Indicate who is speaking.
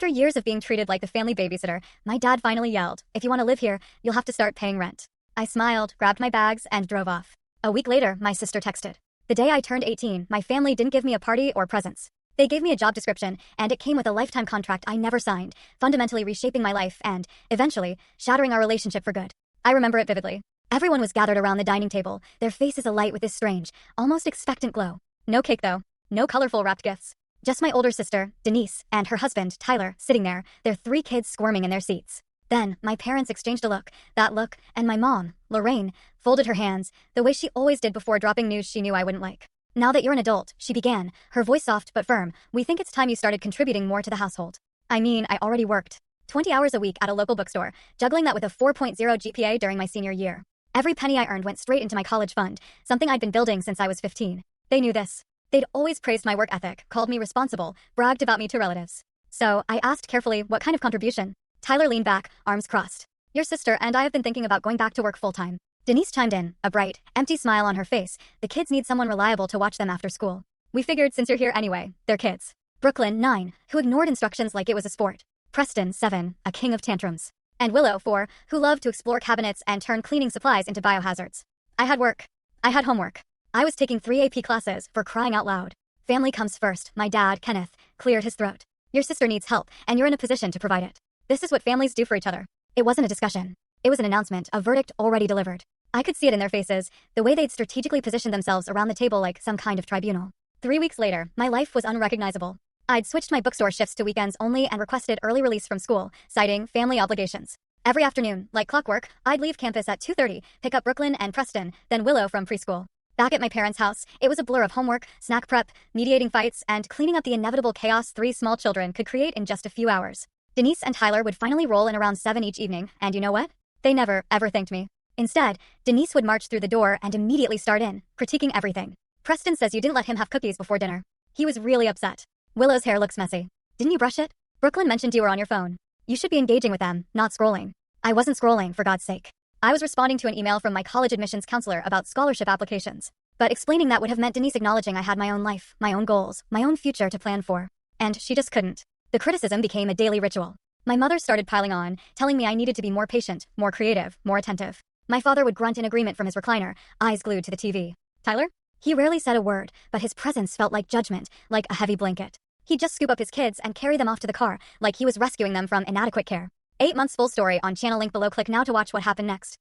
Speaker 1: After years of being treated like the family babysitter, my dad finally yelled, "If you want to live here, you'll have to start paying rent." I smiled, grabbed my bags, and drove off. A week later, my sister texted. The day I turned 18, my family didn't give me a party or presents. They gave me a job description, and it came with a lifetime contract I never signed, fundamentally reshaping my life and, eventually, shattering our relationship for good. I remember it vividly. Everyone was gathered around the dining table, their faces alight with this strange, almost expectant glow. No cake though. No colorful wrapped gifts. Just my older sister, Denise, and her husband, Tyler, sitting there, their 3 kids squirming in their seats. Then, my parents exchanged a look, that look, and my mom, Lorraine, folded her hands, the way she always did before dropping news she knew I wouldn't like. "Now that you're an adult," she began, her voice soft but firm, "we think it's time you started contributing more to the household." I mean, I already worked 20 hours a week at a local bookstore, juggling that with a 4.0 GPA during my senior year. Every penny I earned went straight into my college fund, something I'd been building since I was 15. They knew this. They'd always praised my work ethic, called me responsible, bragged about me to relatives. So, I asked carefully, what kind of contribution? Tyler leaned back, arms crossed. "Your sister and I have been thinking about going back to work full-time." Denise chimed in, a bright, empty smile on her face. "The kids need someone reliable to watch them after school. We figured since you're here anyway, they're kids." Brooklyn, 9, who ignored instructions like it was a sport. Preston, 7, a king of tantrums. And Willow, 4, who loved to explore cabinets and turn cleaning supplies into biohazards. I had work. I had homework. I was taking 3 AP classes, for crying out loud. "Family comes first," my dad, Kenneth, cleared his throat. "Your sister needs help, and you're in a position to provide it. This is what families do for each other." It wasn't a discussion. It was an announcement, a verdict already delivered. I could see it in their faces, the way they'd strategically positioned themselves around the table like some kind of tribunal. 3 weeks later, my life was unrecognizable. I'd switched my bookstore shifts to weekends only and requested early release from school, citing family obligations. Every afternoon, like clockwork, I'd leave campus at 2:30, pick up Brooklyn and Preston, then Willow from preschool. Back at my parents' house, it was a blur of homework, snack prep, mediating fights, and cleaning up the inevitable chaos 3 small children could create in just a few hours. Denise and Tyler would finally roll in around 7 each evening, and you know what? They never, ever thanked me. Instead, Denise would march through the door and immediately start in, critiquing everything. "Preston says you didn't let him have cookies before dinner." He was really upset. "Willow's hair looks messy. Didn't you brush it?" "Brooklyn mentioned you were on your phone. You should be engaging with them, not scrolling." I wasn't scrolling, for God's sake. I was responding to an email from my college admissions counselor about scholarship applications. But explaining that would have meant Denise acknowledging I had my own life, my own goals, my own future to plan for. And she just couldn't. The criticism became a daily ritual. My mother started piling on, telling me I needed to be more patient, more creative, more attentive. My father would grunt in agreement from his recliner, eyes glued to the TV. Tyler? He rarely said a word, but his presence felt like judgment, like a heavy blanket. He'd just scoop up his kids and carry them off to the car, like he was rescuing them from inadequate care. 8 months full story on channel link below. Click now to watch what happened next.